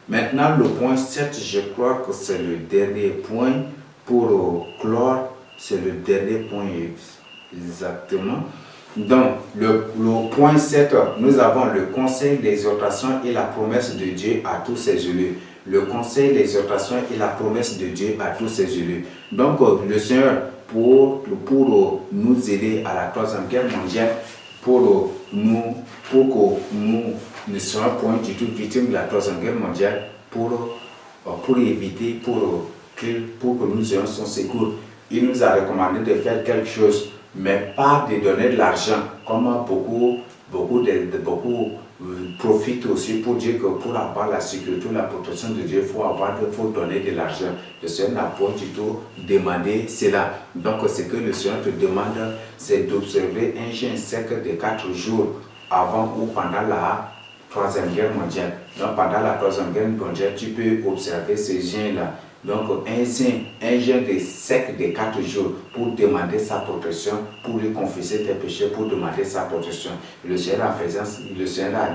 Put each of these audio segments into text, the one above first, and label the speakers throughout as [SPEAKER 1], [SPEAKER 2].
[SPEAKER 1] Maintenant, le point 7, je crois que c'est le dernier point pour clore. C'est le dernier point exactement. Donc, le point 7, nous avons le conseil, l'exhortation et la promesse de Dieu à tous ses élus. Le conseil, l'exhortation et la promesse de Dieu à tous ses élus. Donc, le Seigneur, pour nous aider à la Troisième Guerre mondiale, pour que nous ne soyons point du tout victimes de la Troisième Guerre mondiale, pour éviter, pour que nous ayons son secours, il nous a recommandé de faire quelque chose, mais pas de donner de l'argent, comme beaucoup profitent aussi pour dire que pour avoir la sécurité, la protection de Dieu, il faut donner de l'argent. Le Seigneur n'a pas du tout demandé cela. Donc ce que le Seigneur te demande, c'est d'observer un jeûne sec de 4 jours avant ou pendant la Troisième Guerre mondiale. Donc pendant la Troisième Guerre mondiale, tu peux observer ce jeûne-là. Donc un jeûne sec de 4 jours pour demander sa protection, pour lui confesser tes péchés, pour demander sa protection. Le Seigneur a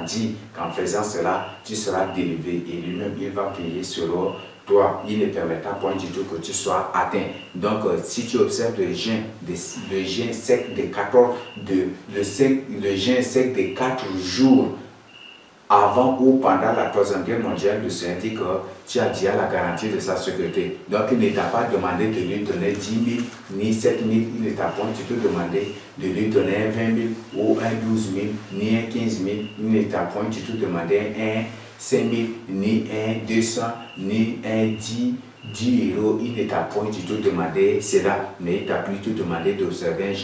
[SPEAKER 1] dit qu'en faisant cela, tu seras délivré et lui-même il va veiller sur toi. Il ne permettra point du tout que tu sois atteint. Donc si tu observes le jeûne sec de 4 jours, avant ou pendant la Troisième Guerre mondiale, le Seigneur dit que tu as déjà la garantie de sa sécurité. Donc il ne t'a pas demandé de lui donner 10 000 ni 7 000, il ne t'a pas du tout demandé de lui donner un 20 000 ou un 12 000 ni un 15 000, il ne t'a pas du tout demandé un 5 000 ni un 200 ni un 10 euros, il ne t'a pas du tout demandé cela, mais il t'a plutôt demandé d'observer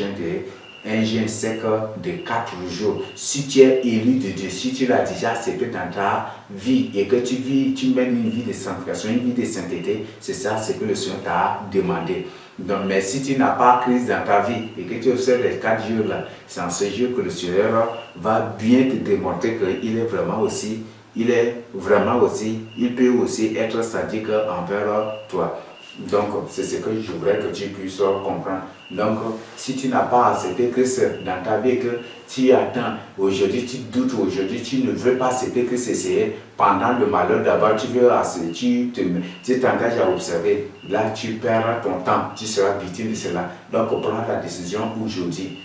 [SPEAKER 1] un jeûne sec de 4 jours. Si tu es élu de Dieu, si tu l'as déjà accepté dans ta vie et que tu mènes une vie de sanctification, une vie de sainteté, c'est ça ce que le Seigneur t'a demandé. Donc, mais si tu n'as pas Christ dans ta vie et que tu observes les 4 jours là, c'est en ce jour que le Seigneur va bien te démontrer qu'il est vraiment aussi, il peut aussi être sadique envers toi. Donc, c'est ce que je voudrais que tu puisses comprendre. Donc, si tu n'as pas accepté Christ dans ta vie, que tu attends, aujourd'hui tu doutes, aujourd'hui tu ne veux pas accepter Christ, c'est pendant le malheur d'abord, tu t'engages à observer, là tu perds ton temps, tu seras victime de cela. Donc, prends la décision aujourd'hui.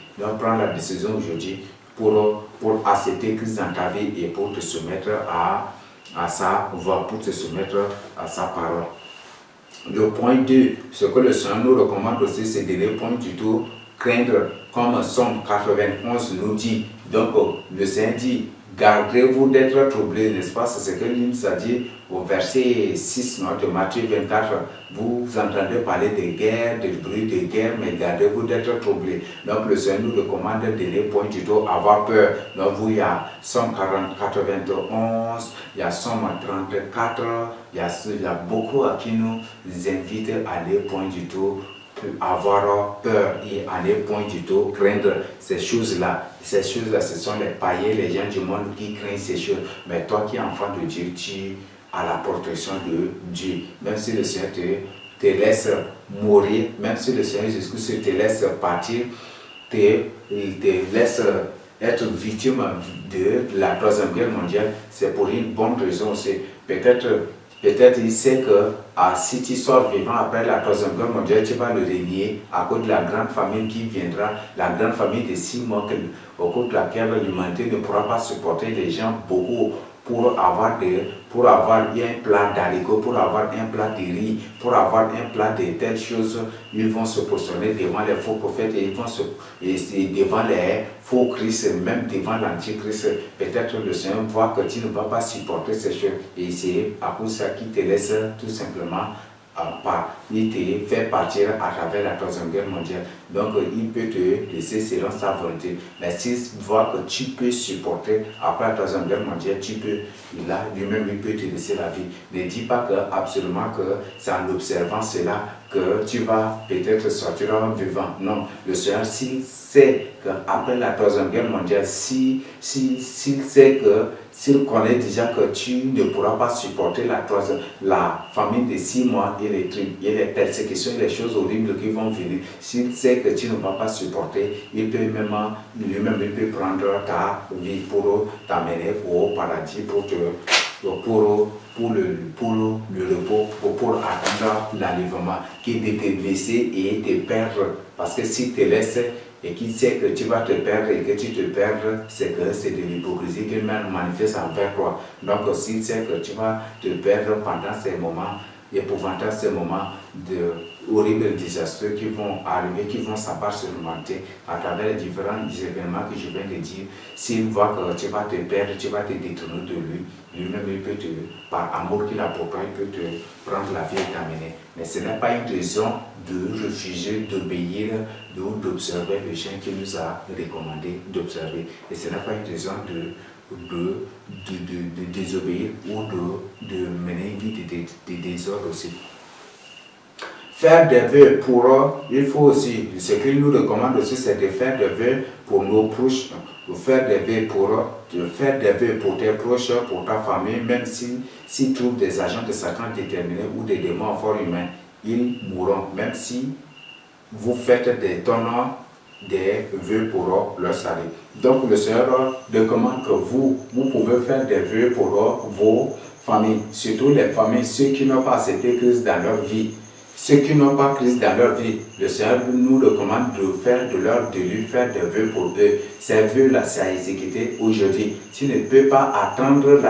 [SPEAKER 1] Pour accepter Christ dans ta vie et pour te soumettre à sa voix, pour te soumettre à sa parole. Le point 2, ce que le Seigneur nous recommande aussi, c'est de ne point du tout craindre, comme Somme 91 nous dit. Donc, le Seigneur dit, gardez-vous d'être troublés, n'est-ce pas? C'est ce que lui nous a dit au verset 6 de Matthieu 24. Vous entendez parler de guerre, de bruit de guerre, mais gardez-vous d'être troublés. Donc, le Seigneur nous recommande de ne point du tout avoir peur. Donc, il y a Somme 91, il y a Somme 34, il y a beaucoup à qui nous invite à ne point du tout avoir peur et à ne point du tout craindre ces choses-là. Ces choses-là, ce sont les païens, les gens du monde qui craignent ces choses. Mais toi qui es enfant de Dieu, tu as la protection de Dieu. Même si le Seigneur te laisse mourir, même si le Seigneur Jésus-Christ te laisse partir, il te laisse être victime de la Troisième Guerre mondiale, c'est pour une bonne raison aussi. Peut-être il sait que si tu sors vivant après la Troisième Guerre mondiale, tu vas le régner à cause de la grande famine qui viendra, la grande famine de 6 mois au cours de laquelle l'humanité ne pourra pas supporter les gens beaucoup pour avoir un plat d'haricots, pour avoir un plat de riz, pour avoir un plat de telles choses. Ils vont se positionner devant les faux prophètes et devant les faux Christ, même devant l'antichrist. Peut-être le Seigneur voit que tu ne vas pas supporter ces choses et c'est à cause de ça qu'il te laisse tout simplement il te fait partir à travers la Troisième Guerre mondiale. Donc, il peut te laisser selon sa volonté. Mais s'il voit que tu peux supporter après la Troisième Guerre mondiale, lui-même, il peut te laisser la vie. Ne dis pas absolument que c'est en observant cela que tu vas peut-être sortir vivant. Non, le Seigneur, s'il sait qu'après la Troisième Guerre mondiale, s'il connaît déjà que tu ne pourras pas supporter la famine de 6 mois et les persécutions et les choses horribles qui vont venir, s'il sait que tu ne vas pas supporter, il peut lui-même prendre ta vie pour t'amener au paradis, pour te le repos, pour attendre l'enlèvement, qui est de te laisser et te perdre. Parce que si tu te laisses et qu'il sait que tu vas te perdre et que tu te perds, c'est que c'est de l'hypocrisie qu'il manifeste envers toi. Donc s'il sait que tu vas te perdre pendant ces moments épouvantables, ces moments de horribles désastreux qui vont arriver, qui vont s'abattre sur l'humanité à travers les différents événements que je viens de dire, s'il voit que tu vas te perdre, tu vas te détourner de lui, lui-même il peut te, par amour qu'il a pour toi, il peut te prendre la vie et t'amener. Mais ce n'est pas une raison de refuser d'obéir ou d'observer le chien qui nous a recommandé d'observer. Et ce n'est pas une raison de désobéir ou de mener une vie de désordre aussi. Faire des vœux pour, il faut aussi, ce qu'il nous recommande aussi, c'est de faire des vœux pour nos proches, de faire des vœux pour tes proches, pour ta famille, même s'ils trouvent des agents de Satan déterminés ou des démons forts humains, ils mourront, même si vous faites des tonnes des vœux pour leur salut. Donc le Seigneur recommande que vous pouvez faire des vœux pour vos familles, surtout les familles, ceux qui n'ont pas accepté Christ dans leur vie. Ceux qui n'ont pas Christ dans leur vie, le Seigneur nous recommande de lui faire des vœux pour eux. Ces vœux-là, c'est à exécuter aujourd'hui. Tu ne peux pas attendre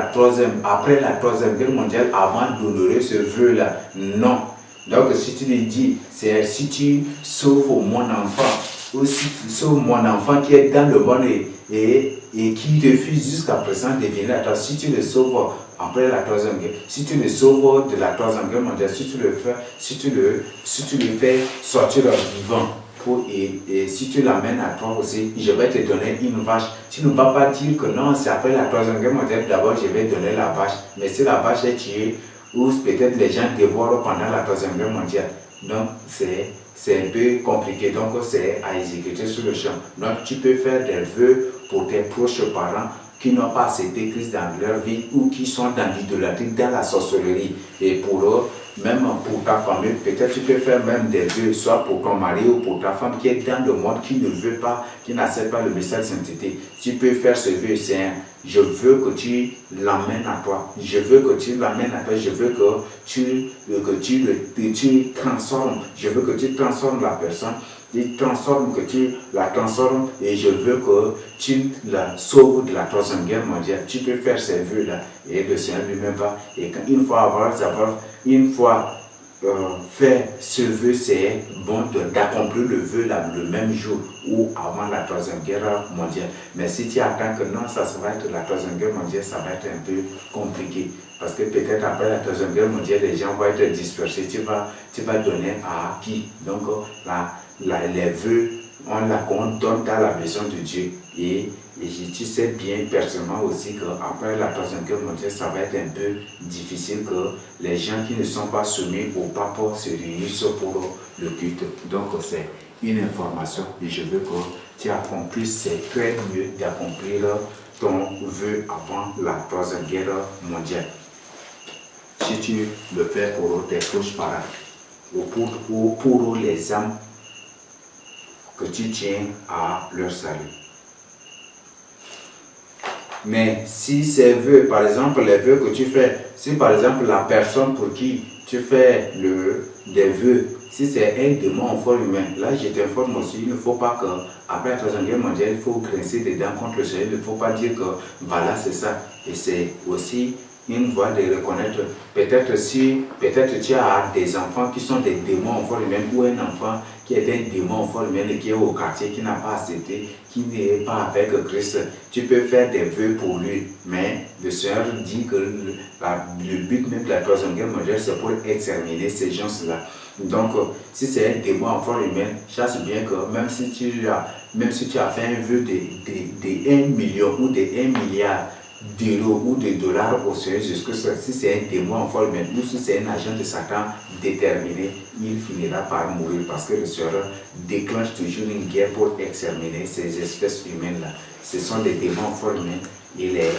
[SPEAKER 1] après la troisième guerre mondiale avant d'honorer ce vœu-là. Non. Donc si tu lui dis, c'est si tu sauves mon enfant, ou si tu sauves mon enfant qui est dans le monde et qui refuse jusqu'à présent de venir à toi, si tu le sauves après la troisième guerre, si tu le sauves de la troisième guerre mondiale, si tu le fais sortir vivant, et si tu l'amènes à toi aussi, je vais te donner une vache. Tu ne vas pas dire que non, c'est après la troisième guerre mondiale, d'abord je vais donner la vache. Mais si la vache est tuée, ou peut-être les gens dévorent pendant la troisième guerre mondiale, donc c'est un peu compliqué, donc c'est à exécuter sur le champ. Donc tu peux faire des vœux pour tes proches parents qui n'ont pas accepté Christ dans leur vie ou qui sont dans l'idolâtrie, dans la sorcellerie. Et pour eux, même pour ta famille, peut-être tu peux faire même des vœux, soit pour ton mari ou pour ta femme qui est dans le monde, qui ne veut pas, qui n'accepte pas le message de sainteté. Tu peux faire ce vœu, Seigneur. Je veux que tu l'amènes à toi. Je veux que tu l'amènes à toi. Je veux que tu transformes. Je veux que tu transformes la personne. Que tu la transformes et je veux que tu la sauves de la troisième guerre mondiale. Tu peux faire ces vœux-là et le Seigneur lui-même va. Et quand, une fois faire ce vœu, c'est bon d'accomplir le vœu là, le même jour ou avant la troisième guerre mondiale. Mais si tu attends que non, ça va être la troisième guerre mondiale, ça va être un peu compliqué. Parce que peut-être après la troisième guerre mondiale, les gens vont être dispersés. Tu vas donner à qui? Donc les vœux, on donne dans la maison de Dieu. Et tu sais bien personnellement aussi qu'après la troisième guerre mondiale, ça va être un peu difficile que les gens qui ne sont pas soumis au pape se réunissent pour le culte. Donc c'est une information et je veux que tu accomplisses, c'est très mieux d'accomplir ton vœu avant la troisième guerre mondiale. Si tu le fais pour tes proches parents ou pour les âmes que tu tiens à leur salut. Mais si ces vœux, par exemple, les vœux que tu fais, si par exemple la personne pour qui tu fais des vœux, si c'est un démon fort humain, là je t'informe aussi, il ne faut pas qu'après la troisième guerre mondiale, il faut grincer des dents contre le Seigneur, il ne faut pas dire que voilà c'est ça. Et c'est aussi une voie de reconnaître, peut-être tu as des enfants qui sont des démons fort humains ou un enfant qui est un démon fort humain et qui est au quartier, qui n'a pas accepté, qui n'est pas avec Christ, tu peux faire des vœux pour lui. Mais le Seigneur dit que le but même de la troisième guerre mondiale, c'est pour exterminer ces gens-là. Donc, si c'est un démon fort humain, chasse bien que même si tu as fait un vœu de 1 million ou de 1 milliard d'euros ou de dollars au Seigneur Jésus-Christ, si c'est un démon en forme ou si c'est un agent de Satan déterminé, il finira par mourir parce que le Seigneur déclenche toujours une guerre pour exterminer ces espèces humaines-là. Ce sont des démons en forme et les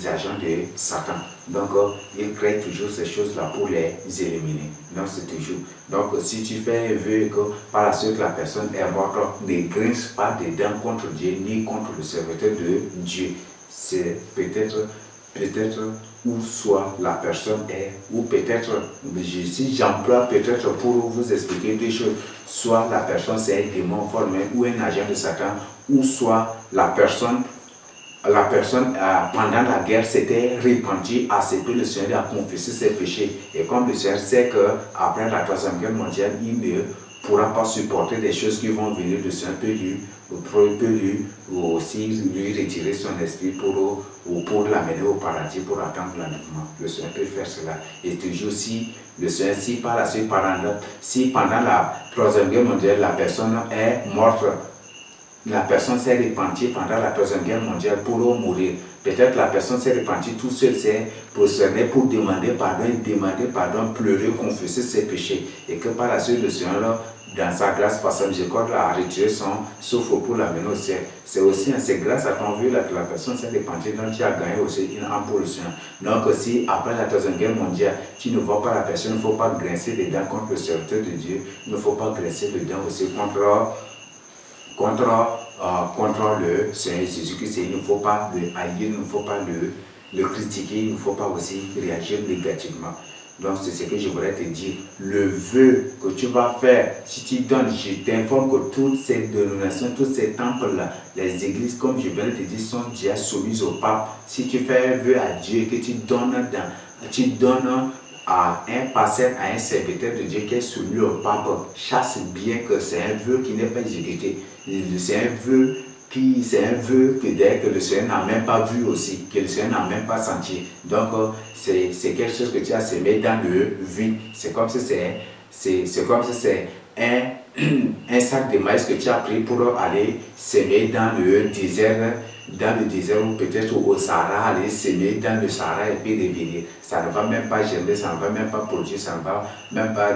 [SPEAKER 1] agents de Satan. Donc, il crée toujours ces choses-là pour les éliminer. Donc, c'est toujours. Donc, si tu fais un vœu que par la suite la personne est morte, ne grince pas des dents contre Dieu ni contre le serviteur de Dieu. C'est peut-être où soit la personne est, ou peut-être, si j'emploie peut-être pour vous expliquer des choses, soit la personne c'est un démon formé ou un agent de Satan, ou soit la personne pendant la guerre s'était répandue à ce que le Seigneur a confessé ses péchés. Et comme le Seigneur sait qu'après la Troisième Guerre mondiale, il ne pourra pas supporter des choses qui vont venir, le Seigneur peut lui aussi lui retirer son esprit pour l'amener au paradis, pour attendre l'enlèvement. Le Seigneur peut faire cela. Et toujours si le Seigneur, si par la suite, si pendant la Troisième Guerre mondiale, la personne est morte, la personne s'est repentie pendant la Troisième Guerre mondiale pour mourir. Peut-être la personne s'est repentie tout seul, s'est prosternée pour demander pardon, pleurer, confesser ses péchés. Et que par la suite, le Seigneur, dans sa grâce, par sa miséricorde, a retiré son souffle pour l'amener au ciel. C'est grâce à ton vœu que la personne s'est repentie, donc tu as gagné aussi une âme pour le Seigneur. Donc si après la Troisième Guerre mondiale, tu ne vois pas la personne, il ne faut pas grincer les dents contre le serviteur de Dieu, il ne faut pas grincer les dents aussi contre le Seigneur Jésus-Christ. Il ne faut pas le haïr, il ne faut pas le critiquer, il ne faut pas aussi réagir négativement. Donc c'est ce que je voudrais te dire. Le vœu que tu vas faire, si tu donnes, je t'informe que toutes ces dénominations, tous ces temples-là, les églises, comme je viens de te dire, sont déjà soumises au pape. Si tu fais un vœu à Dieu, que tu donnes à un pasteur, à un serviteur de Dieu qui est soumis au pape, chasse bien que c'est un vœu qui n'est pas exécuté. C'est un vœu que le Seigneur n'a même pas vu aussi, que le Seigneur n'a même pas senti. Donc, c'est quelque chose que tu as semé dans le vide. C'est comme si c'est un sac de maïs que tu as pris pour aller semer dans le désert, ou peut-être au Sahara, aller semer dans le Sahara et puis revenir. Ça ne va même pas germer, ça ne va même pas produire, ça ne va même pas.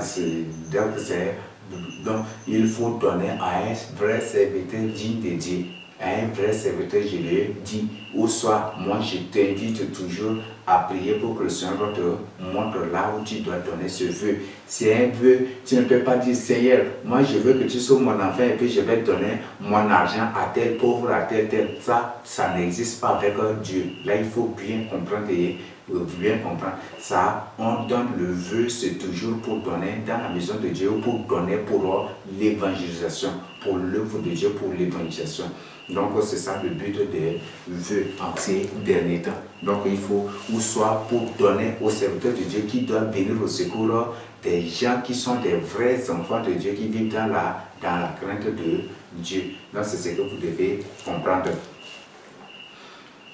[SPEAKER 1] Donc, il faut donner à un vrai serviteur digne de Dieu. À un vrai serviteur, je le dis, ou soit, moi je t'invite toujours à prier pour que le Seigneur te montre là où tu dois donner ce vœu. C'est un vœu, tu ne peux pas dire, Seigneur, moi je veux que tu sois mon enfant et puis je vais donner mon argent à tel pauvre, à tel. Ça n'existe pas avec Dieu. Là, il faut bien comprendre ça. On donne le vœu, c'est toujours pour donner dans la maison de Dieu, pour donner pour l'évangélisation, pour l'œuvre de Dieu, pour l'évangélisation. Donc c'est ça le but des vœux en ces derniers temps. Donc il faut, ou soit pour donner aux serviteurs de Dieu qui doivent venir au secours des gens qui sont des vrais enfants de Dieu, qui vivent dans la crainte de Dieu. Donc c'est ce que vous devez comprendre.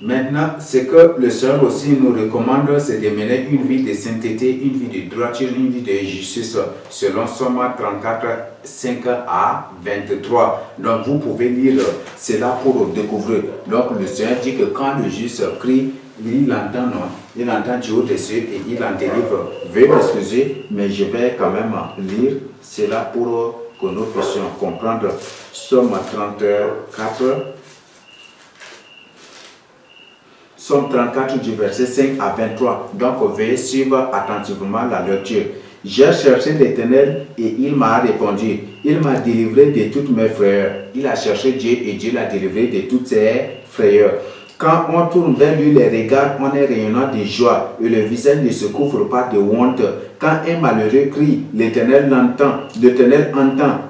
[SPEAKER 1] Maintenant, ce que le Seigneur aussi nous recommande, c'est de mener une vie de sainteté, une vie de droiture, une vie de justice, selon Somme 34, 5 à 23. Donc, vous pouvez lire cela pour découvrir. Donc, le Seigneur dit que quand le juste crie, il entend, non? Il entend du haut des cieux et il en délivre. Veuillez m'excuser, mais je vais quand même lire cela pour que nous puissions comprendre. Somme 34. Somme 34 du verset 5 à 23. Donc, veuillez suivre attentivement la lecture. J'ai cherché l'Éternel et il m'a répondu. Il m'a délivré de toutes mes frayeurs. Il a cherché Dieu et Dieu l'a délivré de toutes ses frayeurs. Quand on tourne vers lui les regards, on est rayonnant de joie et le visage ne se couvre pas de honte. Quand un malheureux crie, l'Éternel entend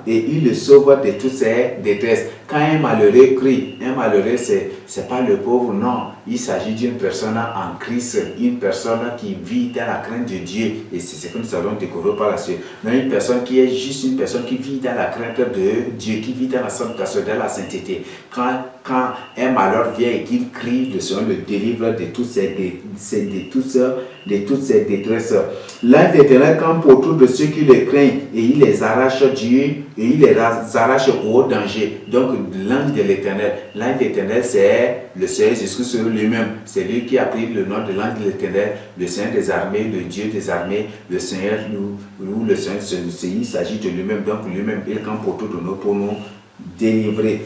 [SPEAKER 1] et il le sauve de toutes ses détresses. Quand un malheureux crie, un malheureux c'est pas le pauvre, non. Il s'agit d'une personne en Christ, une personne qui vit dans la crainte de Dieu. Et c'est ce que nous allons découvrir par la suite. Mais une personne qui est juste une personne qui vit dans la crainte de Dieu, qui vit dans la sanctification, dans la sainteté. Quand un malheur vient et qu'il crie, le Seigneur le délivre de toutes ses détresses. L'ange de l'Éternel campe autour de ceux qui le craignent et il les arrache au danger. Donc l'ange de l'Éternel, c'est le Seigneur Jésus lui-même. C'est lui qui a pris le nom de l'ange de l'Éternel, le Seigneur des armées, le Dieu des armées, le Seigneur, où le Seigneur, il s'agit de lui-même. Donc lui-même, il campe autour de nous pour nous délivrer,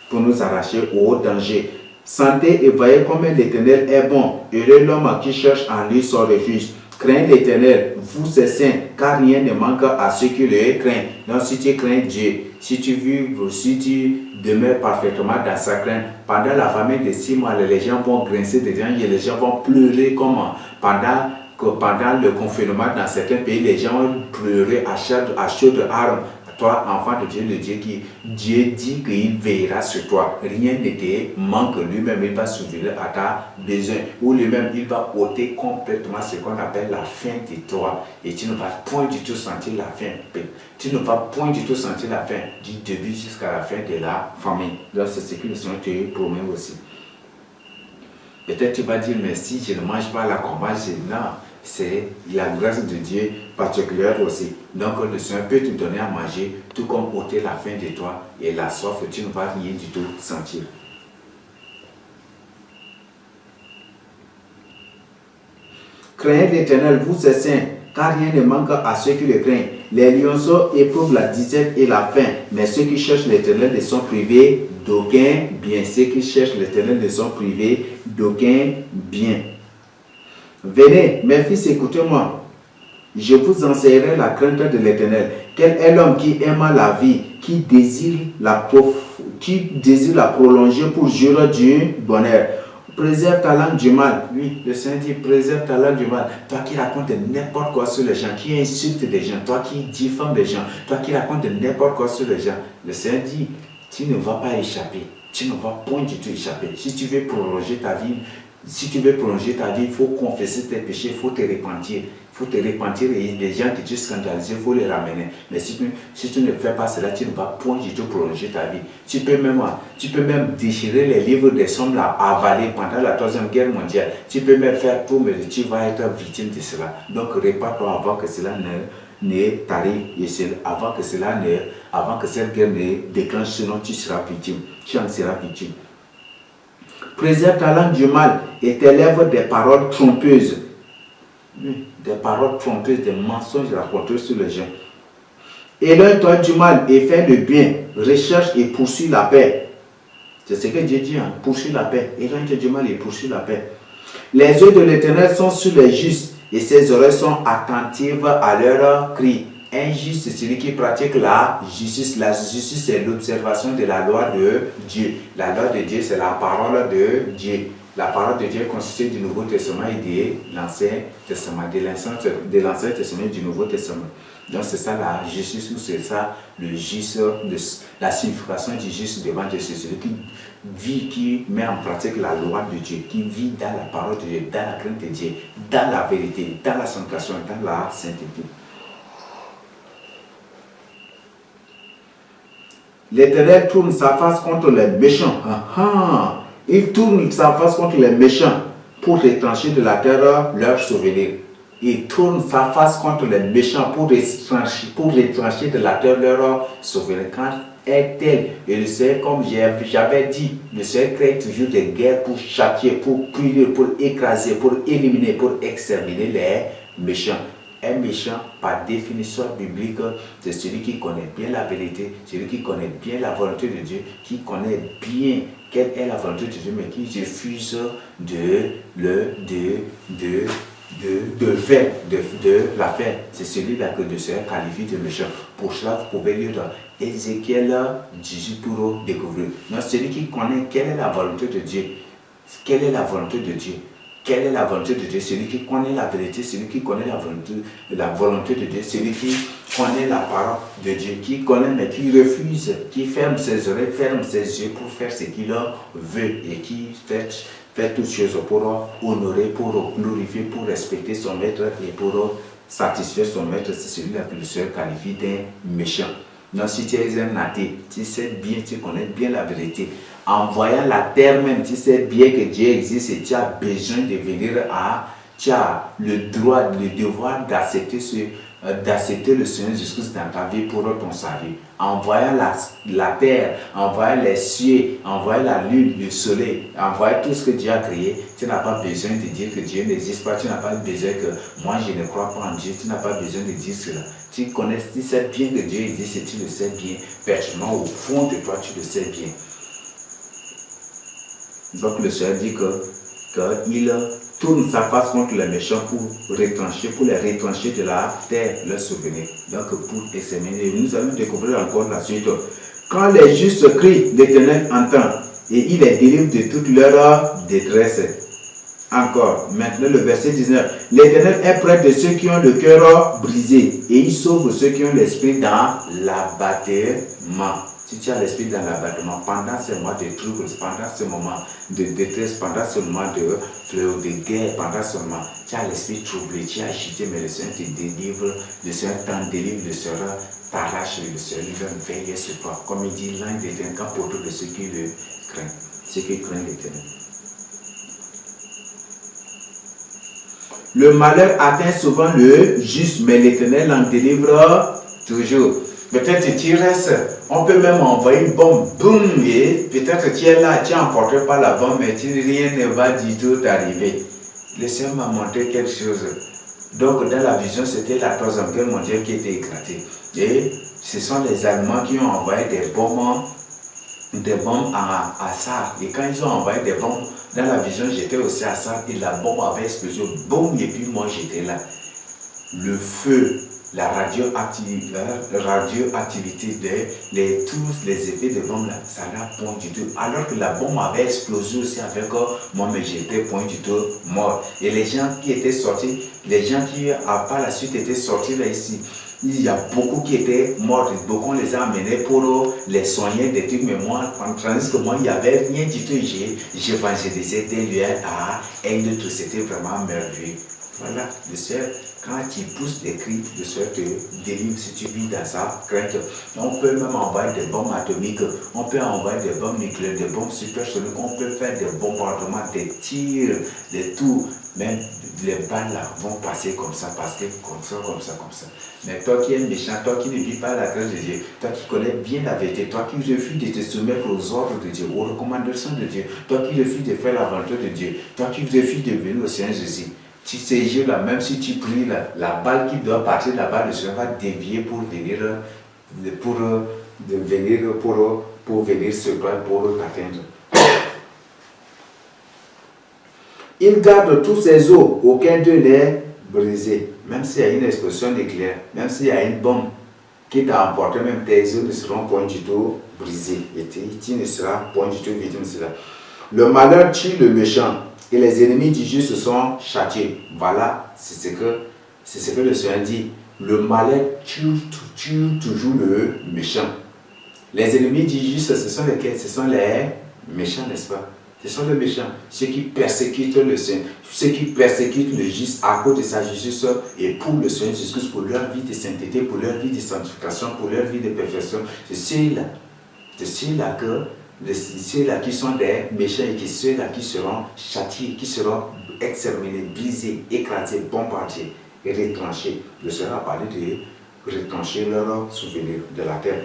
[SPEAKER 1] pour nous arracher au danger. Sentez et voyez combien l'Éternel est bon. Heureux l'homme qui cherche en lui son refuge. Craignez l'Éternel, vous ses saints, car rien ne manque à ceux qui le craignent. Donc si tu crains Dieu, si tu demeures parfaitement dans sa crainte, pendant la famine de 6 mois, les gens vont grincer des dents et les gens vont pleurer pendant le confinement dans certains pays, les gens ont pleuré à chaudes armes. Toi, enfant de Dieu qui Dieu dit qu'il veillera sur toi. Rien ne te manque. Lui-même, il va subvenir à ta besoin. Ou lui-même, il va ôter complètement ce qu'on appelle la faim de toi. Et tu ne vas point du tout sentir la faim. Tu ne vas point du tout sentir la faim du début jusqu'à la fin de la famine. Donc, c'est ce que le Seigneur te promet aussi. Peut-être tu vas dire, mais si je ne mange pas la comment non. C'est la grâce de Dieu particulière aussi. Donc le Seigneur peut te donner à manger, tout comme ôter la faim de toi et la soif, tu ne vas rien du tout sentir. Craignez l'Éternel, vous êtes saints, car rien ne manque à ceux qui le craignent. Les lionceaux éprouvent la disette et la faim, mais ceux qui cherchent l'Éternel ne sont privés d'aucun bien. Ceux qui cherchent l'Éternel ne sont privés d'aucun bien. Venez, mes fils, écoutez-moi. Je vous enseignerai la crainte de l'Éternel. Quel est l'homme qui aime la vie, qui désire la prolonger pour jurer du bonheur? Préserve ta langue du mal. Oui, le Seigneur dit, préserve ta langue du mal. Toi qui racontes n'importe quoi sur les gens, qui insulte des gens, toi qui diffames des gens, toi qui racontes n'importe quoi sur les gens, le Seigneur dit, tu ne vas pas échapper. Tu ne vas point du tout échapper. Si tu veux prolonger ta vie, il faut confesser tes péchés, il faut te repentir. Il faut te repentir et les gens que tu scandalises, il faut les ramener. Mais si tu ne fais pas cela, tu ne vas point du tout prolonger ta vie. Tu peux même déchirer les livres des sommes là, avaler pendant la 3e guerre mondiale. Tu peux même faire tout, mais tu vas être victime de cela. Donc répare-toi avant que cela ne t'arrive et avant que cette guerre ne déclenche, sinon tu seras victime. Tu en seras victime. Préserve ta langue du mal et tes lèvres des paroles trompeuses. Des paroles trompeuses, des mensonges racontés sur les gens. Éloigne-toi du mal et fais le bien. Recherche et poursuis la paix. C'est ce que Dieu dit, hein? Poursuis la paix. Éloigne-toi du mal et poursuis la paix. Les yeux de l'Éternel sont sur les justes et ses oreilles sont attentives à leurs cris. Un juste, c'est celui qui pratique la justice. La justice, c'est l'observation de la loi de Dieu. La loi de Dieu, c'est la parole de Dieu. La parole de Dieu est constituée du Nouveau Testament et de l'Ancien Testament, de l'Ancien Testament et du Nouveau Testament. Donc c'est ça la justice, ou c'est ça le juste, la signification du juste devant Dieu. C'est celui qui vit, qui met en pratique la loi de Dieu, qui vit dans la parole de Dieu, dans la crainte de Dieu, dans la vérité, dans la sanctification, dans la sainteté. L'Éternel tourne sa face contre les méchants. Il tourne sa face contre les méchants pour retrancher de la terre leurs souvenirs. Il tourne sa face contre les méchants pour retrancher de la terre leurs souvenirs. Quand est-elle? Et le Seigneur, comme j'avais dit, le Seigneur crée toujours des guerres pour châtier, pour punir, pour écraser, pour éliminer, pour exterminer les méchants. Un méchant, par définition biblique, c'est celui qui connaît bien la vérité, celui qui connaît bien la volonté de Dieu, qui connaît bien quelle est la volonté de Dieu, mais qui refuse de la faire. C'est celui-là que le Seigneur qualifie de méchant. Pour cela, vous pouvez lire dans Ézéchiel 18 pour découvrir. Donc, celui qui connaît quelle est la volonté de Dieu, quelle est la volonté de Dieu. Quelle est la volonté de Dieu? Celui qui connaît la vérité, celui qui connaît la volonté de Dieu, celui qui connaît la parole de Dieu, qui connaît mais qui refuse, qui ferme ses oreilles, ferme ses yeux pour faire ce qu'il veut et qui fait toutes choses pour honorer, pour glorifier, pour respecter son maître et pour satisfaire son maître. C'est celui-là que le Seigneur qualifie d'un méchant. Donc si tu es un athée, tu sais bien, tu connais bien la vérité. En voyant la terre même, tu sais bien que Dieu existe et tu as besoin de venir tu as le droit, le devoir d'accepter le Seigneur Jésus-Christ dans ta vie pour ton salut. En voyant la terre, en voyant les cieux, en voyant la lune, le soleil, en voyant tout ce que Dieu a créé, tu n'as pas besoin de dire que Dieu n'existe pas, tu n'as pas besoin que moi je ne crois pas en Dieu, tu n'as pas besoin de dire cela. Tu sais bien que Dieu existe et tu le sais bien, personnellement au fond de toi tu le sais bien. Donc le Seigneur dit qu'il tourne sa face contre les méchants pour les retrancher de la terre, leurs souvenirs. Donc pour examiner, nous allons découvrir encore la suite. Quand les justes crient, l'Éternel entend et il les délivre de toute leur détresse. Encore, maintenant le verset 19. L'Éternel est près de ceux qui ont le cœur brisé et il sauve ceux qui ont l'esprit dans l'abattement. Si tu as l'esprit dans l'abattement, pendant ces mois de troubles, pendant ce moment de détresse, pendant ce moment de fléau, de guerre, pendant ce moment, tu as l'esprit troublé, tu as agité, mais le Seigneur te délivre, le Seigneur t'en délivre, le Seigneur t'arrache, le Seigneur va veiller sur toi. Comme il dit, l'un des camps pour tous de ceux qui le craignent, ceux qui craignent l'Éternel. Le malheur atteint souvent le juste, mais l'Éternel en délivre toujours. Peut-être tu restes, on peut même envoyer une bombe, boum, et peut-être tu es là, tu es emporté par la bombe, mais rien ne va du tout t'arriver. Le Seigneur m'a montré quelque chose. Donc dans la vision, c'était la Troisième Guerre mondiale qui était éclatée. Et ce sont les Allemands qui ont envoyé des bombes à Sarre. Et quand ils ont envoyé des bombes, dans la vision, j'étais aussi à Sarre et la bombe avait explosé. Boum, et puis moi j'étais là. Le feu, la radioactivité, tous les effets de bombe, là, ça n'a point du tout. Alors que la bombe avait explosé aussi avec moi, mais j'étais point du tout mort. Et les gens qui étaient sortis, les gens qui par la suite étaient sortis là ici, il y a beaucoup qui étaient morts, beaucoup les a amenés pour les soigner, des trucs, mais moi, tandis que moi, il n'y avait rien du tout, j'évangélisais des lieux à un autre, c'était vraiment merveilleux. Voilà, le Seigneur, quand tu pousses des cris, le Seigneur te délivre si tu vis dans sa crainte. On peut même envoyer des bombes atomiques, on peut envoyer des bombes nucléaires, des bombes supersoniques, on peut faire des bombardements, des tirs, des tout. Même les balles là vont passer comme ça, comme ça. Mais toi qui es méchant, toi qui ne vis pas la grâce de Dieu, toi qui connais bien la vérité, toi qui refuses de te soumettre aux ordres de Dieu, aux recommandations de Dieu, toi qui refuses de faire la volonté de Dieu, toi qui refuses de venir au Seigneur Jésus, tu sais, là, même si tu pries, la balle qui doit partir là-bas, le Seigneur va dévier pour venir, pour venir sur toi, pour t'atteindre. Il garde tous ses os, aucun d'eux n'est brisé. Même s'il y a une explosion nucléaire, même s'il y a une bombe qui t'a emporté, même tes os ne seront point du tout brisés. Et tu ne seras point du tout victime de cela. Le malheur tue le méchant et les ennemis du juste sont châtiés. Voilà, c'est ce que le Seigneur dit. Le malheur tue toujours le méchant. Les ennemis du juste, ce sont lesquels? Ce sont les méchants, n'est-ce pas? Ce sont les méchants, ceux qui persécutent le Seigneur, ceux qui persécutent le juste à cause de sa justice et pour le Seigneur Jésus, pour leur vie de sainteté, pour leur vie de sanctification, pour leur vie de perfection. C'est ceux-là qui sont des méchants et ceux-là qui seront châtiés, qui seront exterminés, brisés, écrasés, bombardés et retranchés. Le Seigneur a parlé de retrancher leurs souvenirs de la terre.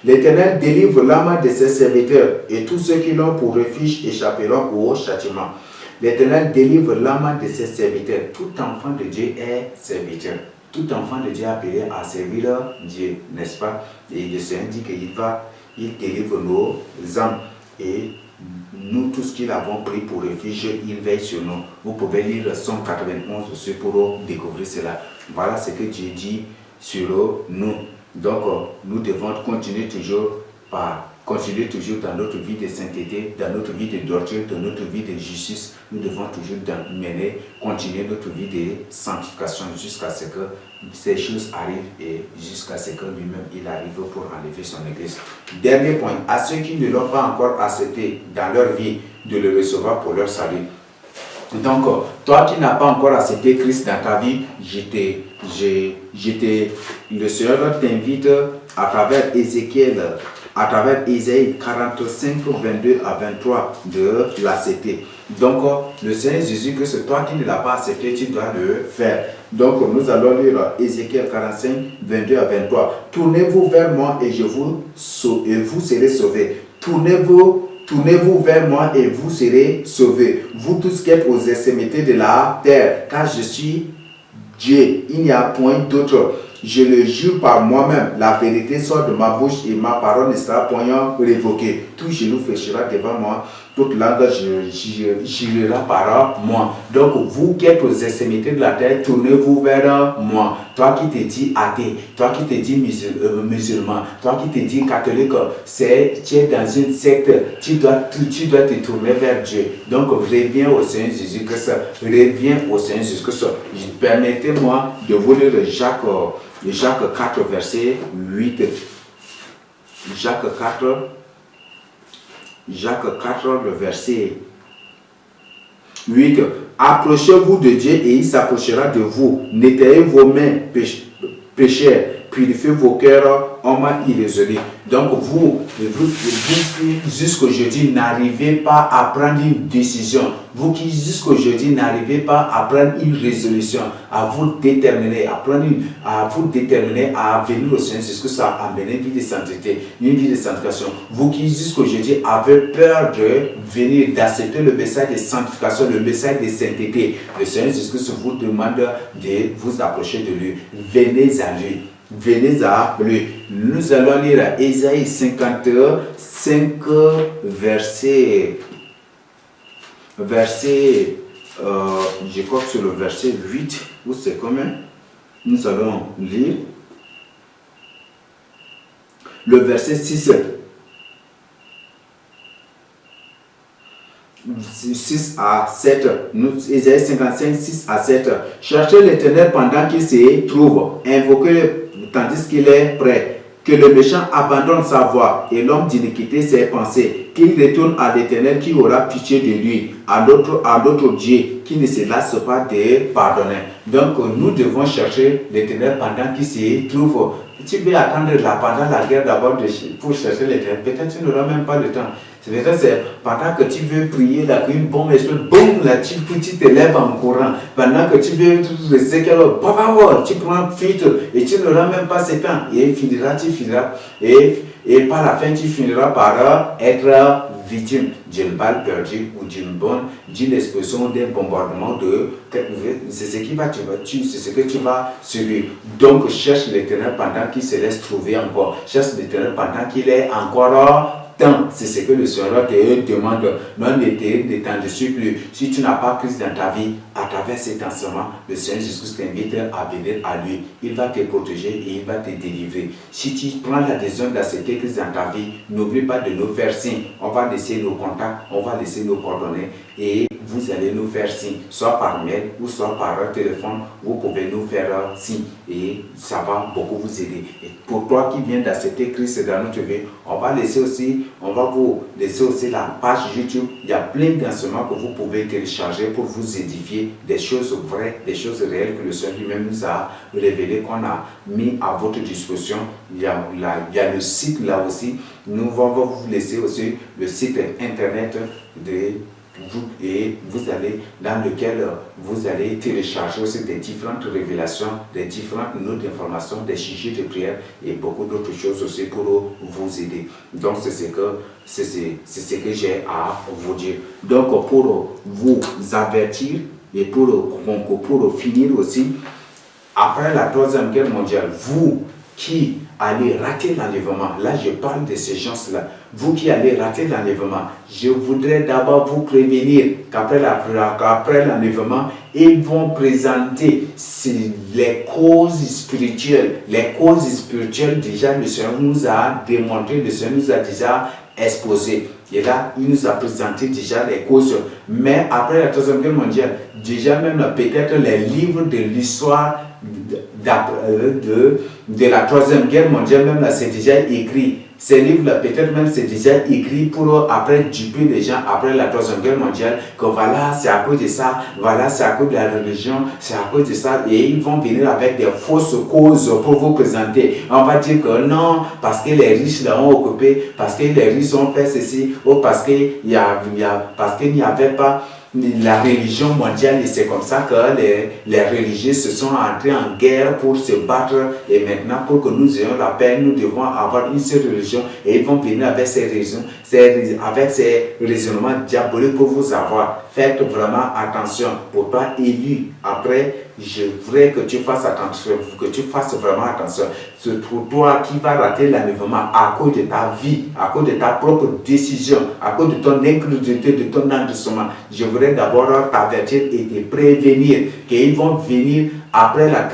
[SPEAKER 1] L'Éternel délivre l'âme de ses serviteurs et tous ceux qui l'ont pour refuge échapperont au châtiment. L'Éternel délivre l'âme de ses serviteurs. Tout enfant de Dieu est serviteur. Tout enfant de Dieu est appelé à servir Dieu, n'est-ce pas? Et le Seigneur dit qu'il délivre nos âmes. Et nous, tout ce qu'il avons pris pour refuge, il veille sur nous. Vous pouvez lire Somme 91 aussi pour découvrir cela. Voilà ce que Dieu dit sur nous. Donc, nous devons continuer toujours dans notre vie de sainteté, dans notre vie de droiture, dans notre vie de justice. Nous devons toujours continuer notre vie de sanctification jusqu'à ce que ces choses arrivent et jusqu'à ce que lui-même il arrive pour enlever son église. Dernier point, à ceux qui ne l'ont pas encore accepté dans leur vie de le recevoir pour leur salut. Donc, toi qui n'as pas encore accepté Christ dans ta vie, le Seigneur t'invite à travers Ézéchiel, à travers Isaïe 45, 22 à 23 de l'accepter. Donc, le Seigneur Jésus-Christ, toi qui ne l'as pas accepté, tu dois le faire. Donc, nous allons lire Ézéchiel 45, 22 à 23. Tournez-vous vers moi et vous serez sauvés. Tournez-vous vers moi et vous serez sauvés, vous tous qui êtes aux extrémités de la terre, car je suis Dieu, il n'y a point d'autre. je le jure par moi-même, la vérité sort de ma bouche et ma parole ne sera point révoquée. Tout genou fléchira devant moi, toute langue jurera par moi. Donc, vous qui êtes aux extrémités de la terre, tournez-vous vers moi. Toi qui te dis athée, toi qui te dis musulman, toi qui te dis catholique, tu es dans une secte, tu dois te tourner vers Dieu. Donc, reviens au Seigneur Jésus-Christ, reviens au Seigneur Jésus-Christ. Permettez-moi de vous lire Jacques 4, verset 8. Jacques 4, le verset 8. Approchez-vous de Dieu et il s'approchera de vous. Nettoyez vos mains, pécheurs. Purifiez vos cœurs, hommes irrésolus. Donc vous jusqu'aujourd'hui n'arrivez pas à prendre une décision. Vous qui jusqu'aujourd'hui n'arrivez pas à prendre une résolution, à vous déterminer, à venir au Seigneur, c'est ce que ça a amené une vie de sainteté, une vie de sanctification. Vous qui jusqu'aujourd'hui avez peur de venir, d'accepter le message de sanctification, le message de sainteté, le Seigneur Jésus vous demande de vous approcher de lui. Venez à lui. Venez à lui. Nous allons lire Ésaïe 55, verset, je crois que c'est le verset 8, ou c'est combien? Nous allons lire le verset 6. 6 à 7. Ésaïe 55, 6 à 7. Cherchez l'Éternel pendant qu'il se trouve. Invoquez-le tandis qu'il est prêt. Que le méchant abandonne sa voie et l'homme d'iniquité ses pensées. Qu'il retourne à l'Éternel qui aura pitié de lui. À d'autres dieux qui ne se lassent pas de pardonner. Donc nous devons chercher l'Éternel pendant qu'il se trouve. Tu veux attendre pendant la guerre d'abord pour chercher l'Éternel. Peut-être tu n'auras même pas le temps. C'est pendant que tu veux prier, là, qu'une bombe explose, boum, là, tu te lèves en courant. Pendant que tu veux rester tu prends fuite et tu n'auras même pas ce temps. Et tu finiras. Et par la fin, tu finiras par être victime d'une balle perdue ou d'une explosion, d'un bombardement c'est ce que tu vas subir. Donc, cherche l'Éternel pendant qu'il se laisse trouver encore. Cherche l'Éternel pendant qu'il est encore temps. C'est ce que le Seigneur te demande. Non, ne t'en dessus plus. Si tu n'as pas Christ dans ta vie, à travers cet enseignement, le Seigneur Jésus t'invite à venir à lui. Il va te protéger et il va te délivrer. Si tu prends la décision d'accepter Christ dans ta vie, n'oublie pas de nous faire signe. On va laisser nos contacts, on va laisser nos coordonnées et vous allez nous faire signe, soit par mail ou soit par téléphone. Vous pouvez nous faire signe et ça va beaucoup vous aider. Et pour toi qui viens d'accepter Christ dans notre vie, on va vous laisser aussi la page YouTube. Il y a plein d'enseignements que vous pouvez télécharger pour vous édifier, des choses vraies, des choses réelles que le Seigneur lui-même nous a révélées, qu'on a mis à votre disposition. Il y a le site là aussi. Nous allons vous laisser aussi le site internet dans lequel vous allez télécharger aussi des différentes révélations, des différentes notes d'informations, des sujets de prière et beaucoup d'autres choses aussi pour vous aider. Donc c'est ce que j'ai à vous dire. Donc pour vous avertir et pour finir aussi, après la Troisième Guerre mondiale, vous qui allez rater l'enlèvement, là je parle de ces gens-là, vous qui allez rater l'enlèvement, je voudrais d'abord vous prévenir qu'après l'enlèvement, ils vont présenter les causes spirituelles. Les causes spirituelles, déjà le Seigneur nous a démontré, le Seigneur nous a déjà exposé. Et là, il nous a présenté déjà les causes. Mais après la Troisième Guerre mondiale, déjà même peut-être les livres de l'histoire de la Troisième Guerre mondiale, même là, c'est déjà écrit. Ces livres-là, peut-être même c'est déjà écrit pour après duper les gens après la Troisième Guerre mondiale, que voilà, c'est à cause de ça, voilà, c'est à cause de la religion, c'est à cause de ça, et ils vont venir avec des fausses causes pour vous présenter. On va dire que non, parce que les riches l'ont occupé, parce que les riches ont fait ceci, ou parce qu'il n'y avait pas la religion mondiale, et c'est comme ça que les religieux se sont entrés en guerre pour se battre, et maintenant pour que nous ayons la paix, nous devons avoir une seule religion, et ils vont venir avec ces raisonnements diaboliques pour vous avoir faites vraiment attention. Pour toi, élu, après, je voudrais que tu fasses attention, que tu fasses vraiment attention. C'est pour toi qui va rater l'enlèvement à cause de ta vie, à cause de ta propre décision, à cause de ton incrédulité, de ton endurcissement. Je voudrais d'abord t'avertir et te prévenir qu'ils vont venir après la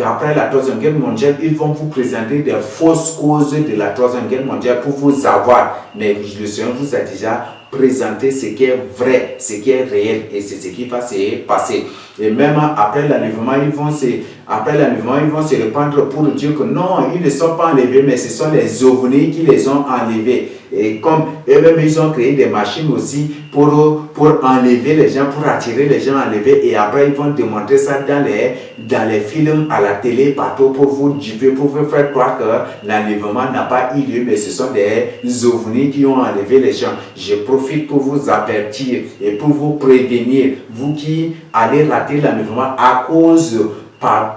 [SPEAKER 1] Troisième Guerre mondiale, ils vont vous présenter des fausses causes de la Troisième Guerre mondiale pour vous avoir. Mais le Seigneur vous a déjà présenté ce qui est vrai, ce qui est réel, et c'est ce qui va se passer. Et même après l'enlèvement, ils vont se répandre pour dire que non, ils ne sont pas enlevés, mais ce sont les ovnis qui les ont enlevés. Et comme eux-mêmes, ils ont créé des machines aussi pour enlever les gens, pour attirer les gens enlevés. Et après, ils vont démontrer ça dans les films, à la télé, partout, pour vous duper, pour vous faire croire que l'enlèvement n'a pas eu lieu, mais ce sont des ovnis qui ont enlevé les gens. Je profite pour vous avertir et pour vous prévenir, vous qui allez rater l'enlèvement à cause, par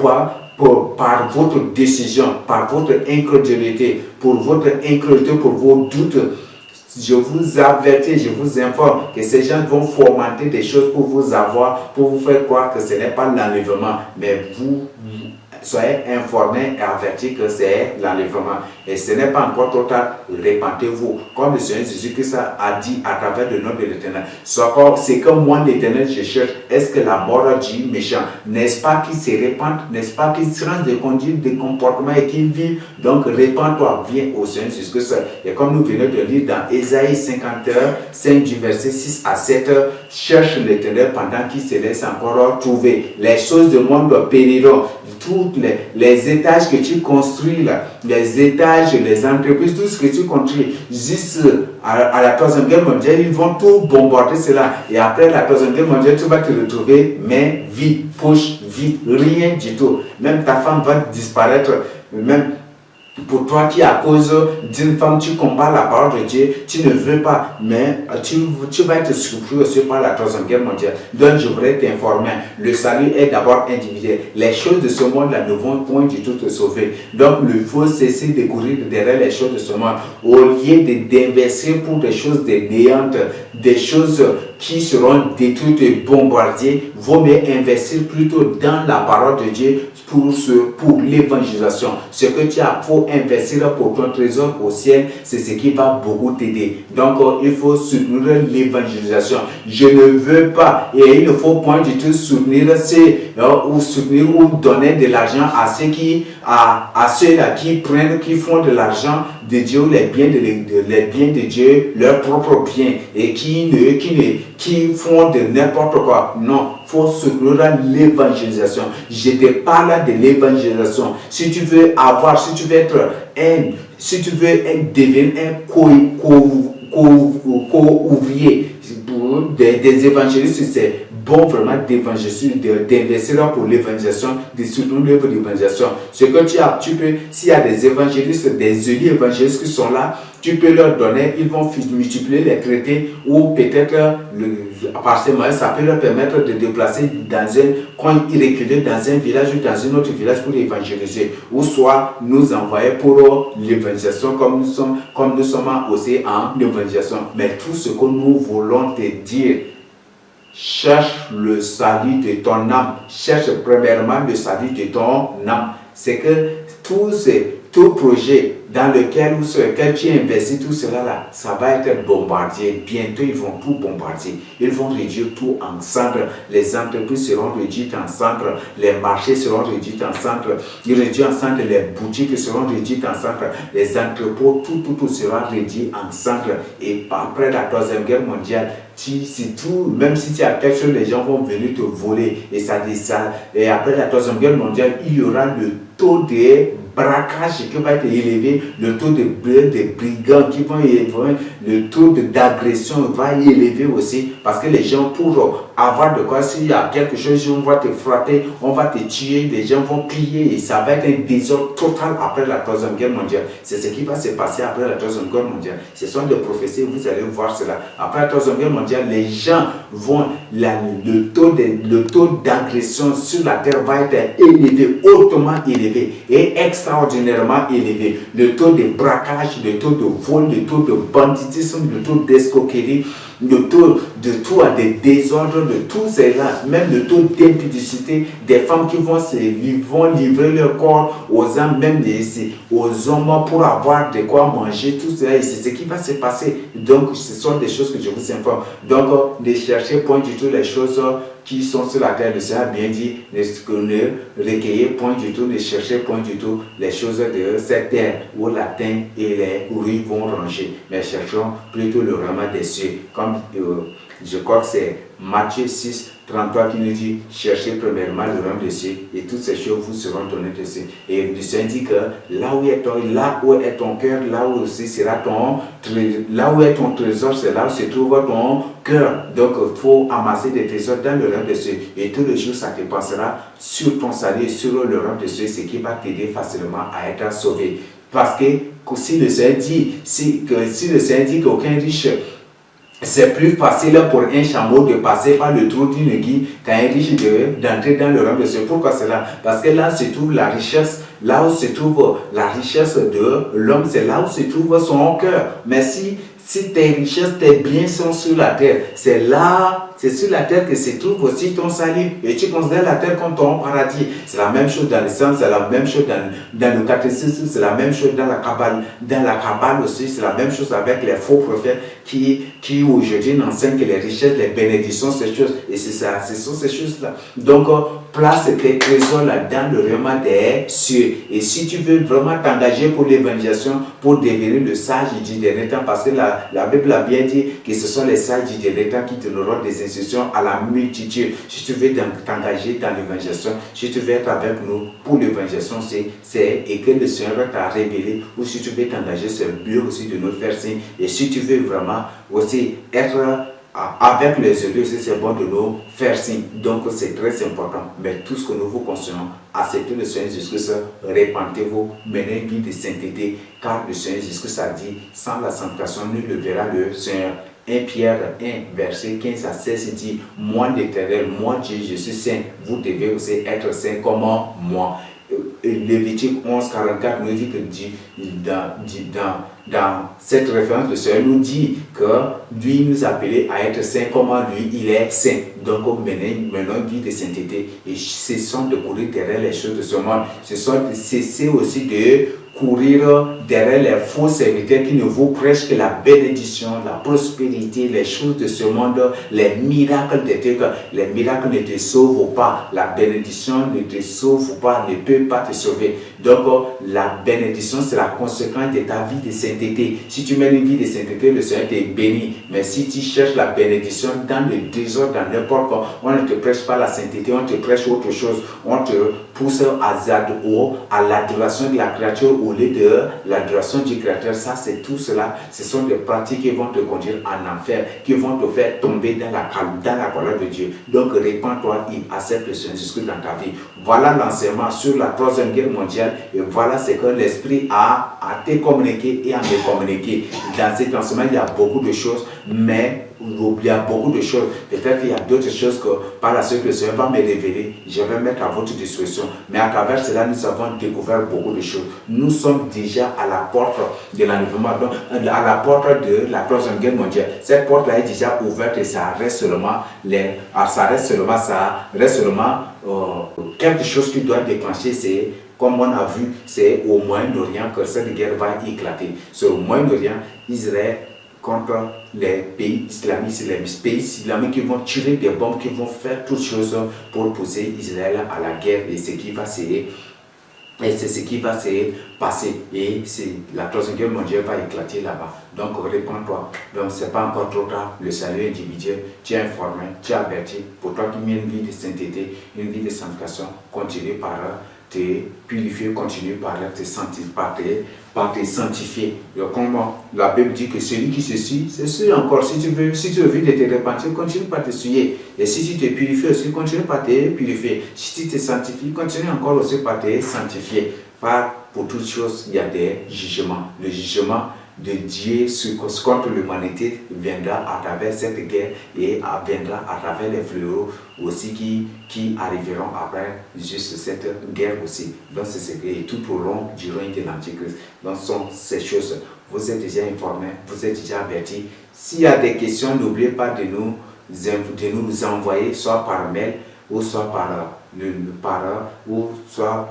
[SPEAKER 1] votre décision, par votre incrédulité, pour vos doutes. Je vous avertis, je vous informe que ces gens vont fomenter des choses pour vous avoir, pour vous faire croire que ce n'est pas l'enlèvement, mais vous soyez informés et avertis que c'est l'enlèvement. Et ce n'est pas encore trop tard, répentez-vous. Comme le Seigneur Jésus-Christ a dit à travers le nom de l'Éternel. C'est comme moi l'Éternel je cherche. Est-ce que la mort du méchant, n'est-ce pas qu'il se répande, n'est-ce pas qu'il change de conduite, de comportement et qu'il vit? Donc répands-toi, viens au Seigneur Jésus-Christ. Et comme nous venons de lire dans Ésaïe 5 du verset 6 à 7, cherche l'Éternel pendant qu'il se laisse encore trouver. Les choses du monde périront. Tous les étages que tu construis là, les étages, les entreprises, tout ce que tu construis, juste à la Troisième Guerre mondiale, ils vont tout bombarder cela. Et après la Troisième Guerre mondiale, tu vas te retrouver, mais vide, poche vide, rien du tout. Même ta femme va disparaître, même pour toi qui à cause d'une femme tu combats la parole de Dieu, tu ne veux pas, mais tu vas être surpris aussi par la Troisième Guerre mondiale. Donc je voudrais t'informer, le salut est d'abord individuel. Les choses de ce monde-là ne vont point du tout te sauver. Donc il faut cesser de courir derrière les choses de ce monde, au lieu d'investir pour des choses néantes, des choses qui seront détruites et bombardées. Vaut mieux investir plutôt dans la parole de Dieu pour l'évangélisation. Ce que tu as, faut investir pour ton trésor au ciel, c'est ce qui va beaucoup t'aider. Donc, il faut soutenir l'évangélisation. Je ne veux pas, et il ne faut point du tout soutenir ou donner de l'argent à ceux-là qui font de l'argent de Dieu, les biens de Dieu, leurs propres biens, et qui font de n'importe quoi. Non, il faut soutenir l'évangélisation. Je te parle de l'évangélisation. Si tu veux devenir un co-ouvrier des évangélistes, c'est bon vraiment d'investir pour l'évangélisation, de soutenir l'œuvre d'évangélisation. Ce que tu peux, s'il y a des évangélistes, des élus évangélistes qui sont là, tu peux leur donner, ils vont multiplier les traités, ou peut-être par ces moyens, ça peut leur permettre de déplacer dans un coin irrégulier, dans un village ou dans un autre village pour évangéliser, ou soit nous envoyer pour l'évangélisation comme nous sommes aussi en évangélisation. Mais tout ce que nous voulons te dire, cherche le salut de ton âme. Cherche premièrement le salut de ton âme. C'est que tout projet dans lequel ou sur lequel tu investis, tout cela là, ça va être bombardé. Bientôt, ils vont tout bombarder. Ils vont réduire tout en cendres. Les entreprises seront réduites en cendres. Les marchés seront réduits en cendres. Ils réduisent en cendres. Les boutiques seront réduites en cendres. Les entrepôts, tout sera réduit en cendres. Et après la Troisième Guerre mondiale, même si tu as quelque chose, les gens vont venir te voler. Et après la Troisième Guerre mondiale, il y aura le taux de braquage qui va être élevé, le taux de brigands qui vont élever, le taux d'agression va élever aussi, parce que les gens, pour avoir de quoi, s'il y a quelque chose, on va te frapper, on va te tuer, les gens vont piller, et ça va être un désordre total après la Troisième Guerre mondiale. C'est ce qui va se passer après la Troisième Guerre mondiale. Ce sont des prophéties, vous allez voir cela. Après la Troisième Guerre mondiale, les gens vont, le taux d'agression sur la terre va être élevé, hautement élevé, et extraordinairement élevé. Le taux de braquage, le taux de vol, le taux de banditisme, le taux d'escroquerie, le taux de tout à des désordres, de tout cela, même le taux d'impudicité des femmes qui vont livrer leur corps aux hommes, même aux hommes pour avoir de quoi manger, tout cela, et c'est ce qui va se passer. Donc, ce sont des choses que je vous informe. Donc, ne cherchez point du tout les choses qui sont sur la terre. Le Seigneur a bien dit, ne recueillez point du tout, ne cherchez point du tout les choses de cette terre où la terre et les rues vont ranger. Mais cherchons plutôt le royaume des cieux. Comme je crois que c'est Matthieu 6, 33 qui nous dit, cherchez premièrement le royaume des cieux et toutes ces choses vous seront données de cieux. Et le Seigneur dit que là où est ton cœur, là où aussi sera là où est ton trésor, c'est là où se trouve ton cœur. Donc il faut amasser des trésors dans le royaume des cieux. Et tous les jours, ça te passera sur ton salut, sur le royaume des cieux, ce qui va t'aider facilement à être sauvé. Parce que si le Seigneur dit qu'aucun riche, c'est plus facile pour un chameau de passer par le trou d'une aiguille qu'un riche d'entrer dans le royaume de Dieu. Pourquoi cela? Parce que là se trouve la richesse, là où se trouve la richesse de l'homme, c'est là où se trouve son cœur. Mais si tes richesses, tes biens sont sur la terre, c'est sur la terre que se trouve aussi ton salut. Et tu considères la terre comme ton paradis. C'est la même chose dans l'islam, c'est la même chose dans le catéchisme, c'est la même chose dans la Kabbale. Dans la Kabbale aussi, c'est la même chose avec les faux prophètes qui aujourd'hui n'enseignent que les richesses, les bénédictions, ces choses. Et c'est ça, ce sont ces choses-là. Donc, place tes trésors là dans le royaume des cieux. Et si tu veux vraiment t'engager pour l'évangélisation, pour devenir le sage du dernier temps, parce que la Bible a bien dit que ce sont les sages du dernier temps qui te donneront des instructions à la multitude. Si tu veux t'engager dans l'évangélisation, si tu veux être avec nous pour l'évangélisation, et que le Seigneur t'a révélé, ou si tu veux t'engager, c'est mieux aussi de nous faire signe. Et si tu veux vraiment aussi être avec les élus, c'est bon de nous faire signe. Donc c'est très important. Mais tout ce que nous vous conseillons, acceptez le Seigneur Jésus-Christ, répentez-vous, menez une vie de sainteté, car le Seigneur Jésus-Christ a dit, sans la sanctification, nul ne verra le Seigneur. 1 Pierre 1, verset 15 à 16 dit, moi l'Éternel, moi Dieu, je suis saint, vous devez aussi être saint comme moi. Lévitique 11, 44 nous dit que dans cette référence, le Seigneur nous dit que lui nous appelait à être saint comme lui, il est saint. Donc, menons une vie de sainteté et cessons de courir derrière les choses de ce monde. Cessez aussi de courir derrière les faux serviteurs qui ne vous prêchent que la bénédiction, la prospérité, les choses de ce monde, les miracles de Dieu. Les miracles ne te sauvent pas. La bénédiction ne te sauve pas, ne peut pas te sauver. Donc, la bénédiction, c'est la conséquence de ta vie de sainteté. Si tu mènes une vie de sainteté, le Seigneur te bénit. Mais si tu cherches la bénédiction dans le désordre, dans n'importe quoi, on ne te prêche pas la sainteté, on te prêche autre chose. On te pousse à l'adoration de la créature au lieu de l'adoration du Créateur. Ça, c'est tout cela. Ce sont des pratiques qui vont te conduire en enfer, qui vont te faire tomber dans la colère de Dieu. Donc, répands-toi et accepte le Seigneur Jésus dans ta vie. Voilà l'enseignement sur la Troisième Guerre mondiale et voilà ce que l'Esprit a te communiqué et à me communiquer. Dans cet enseignement, il y a beaucoup de choses, mais il y a beaucoup de choses. Peut-être qu'il y a d'autres choses que par la suite le Seigneur va me révéler. Je vais mettre à votre disposition. Mais à travers cela, nous avons découvert beaucoup de choses. Nous sommes déjà à la porte de l'enlèvement, à la porte de la Troisième Guerre mondiale. Cette porte-là est déjà ouverte et ça reste seulement quelque chose qui doit déclencher. C'est comme on a vu, c'est au Moyen-Orient que cette guerre va éclater. C'est au Moyen-Orient, Israël contre les pays islamistes, les pays islamiques qui vont tirer des bombes, qui vont faire toutes choses pour pousser Israël à la guerre. Et c'est ce qui va se passer. Et la Troisième Guerre mondiale va éclater là-bas. Donc répands-toi. Donc c'est pas encore trop tard. Le salut individuel, tu es informé, tu es averti. Pour toi qui mènes une vie de sainteté, une vie de sanctification, continue par te purifier, continue par te sanctifier. Comme la Bible dit que celui qui se suit, c'est sûr encore. Si tu veux vivre de te repentir, continue par te suyer. Et si tu te purifies aussi, continue par te purifier. Si tu te sanctifies, continue encore aussi par te sanctifier. Pour toutes choses, il y a des jugements. Le jugement de Dieu contre l'humanité viendra à travers cette guerre et viendra à travers les fléaux aussi qui arriveront après juste cette guerre aussi. Donc c'est ce que tout au long du règne de l'Antichrist. Donc ce sont ces choses. Vous êtes déjà informés, vous êtes déjà avertis. S'il y a des questions, n'oubliez pas de nous envoyer soit par mail ou soit ou soit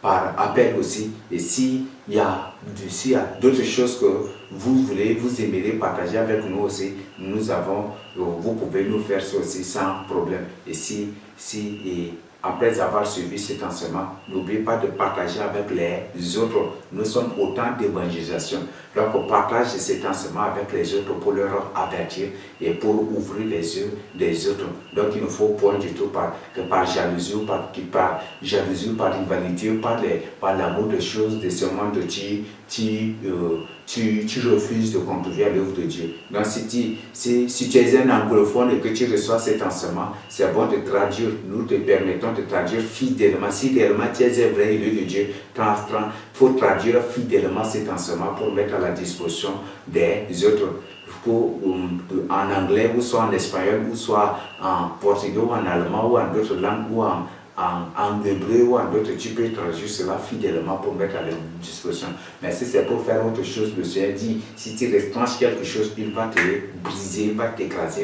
[SPEAKER 1] par appel aussi. Et s'il y a d'autres choses que vous aimeriez partager avec nous aussi, vous pouvez nous faire ça aussi sans problème. Et après avoir suivi cet enseignement, n'oubliez pas de partager avec les autres. Nous sommes au temps d'évangélisation. Donc, on partage cet enseignement avec les autres pour leur avertir et pour ouvrir les yeux des autres. Donc, il ne faut point du tout que par jalousie ou par rivalité ou par l'amour des choses de ce monde, tu refuses de contribuer à l'œuvre de Dieu. Donc, si tu es un anglophone et que tu reçois cet enseignement, c'est bon de traduire. Nous te permettons de traduire fidèlement. Si réellement tu es un vrai élu de Dieu, il faut traduire fidèlement cet enseignement pour mettre à la disposition des autres. En anglais, ou soit en espagnol, ou soit en portugais, ou en allemand, ou en d'autres langues, ou en hébreu ou en d'autres, tu peux traduire cela fidèlement pour mettre à la disposition. Mais si c'est pour faire autre chose, le Seigneur dit, si tu retranches quelque chose, il va te briser, il va t'écraser,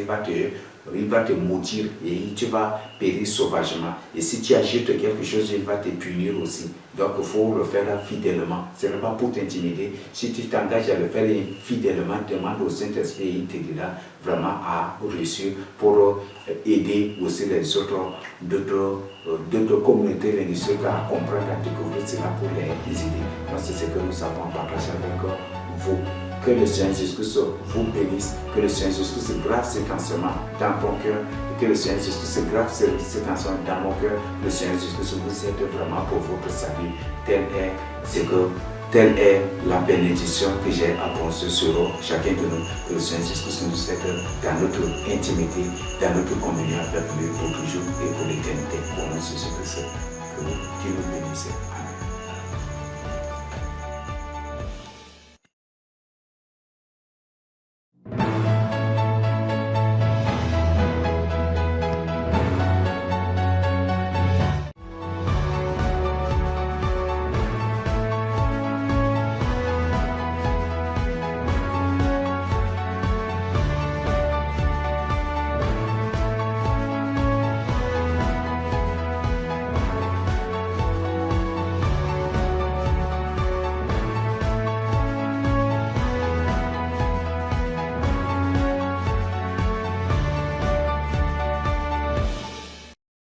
[SPEAKER 1] il va te maudire et tu vas périr sauvagement. Et si tu agites quelque chose, il va te punir aussi. Donc il faut le faire fidèlement. Ce n'est pas pour t'intimider. Si tu t'engages à le faire fidèlement, demande au Saint-Esprit et il t'aidera vraiment à réussir pour aider aussi les autres d'autres communautés linguistiques à comprendre, à découvrir cela pour les aider. Donc c'est ce que nous avons partagé avec vous. Que le Seigneur Jésus-Christ vous bénisse, que le Seigneur Jésus-Christ grave cet enseignement dans ton cœur, et que le Seigneur Jésus-Christ grave cet enseignement dans mon cœur, le Seigneur Jésus-Christ vous aide vraiment pour votre salut. Telle est la bénédiction que j'ai apportée sur chacun de nous, que le Seigneur Jésus-Christ nous aide dans notre intimité, dans notre communion avec lui pour toujours et pour l'éternité. Pour nous, Jésus-Christ, que Dieu nous bénisse.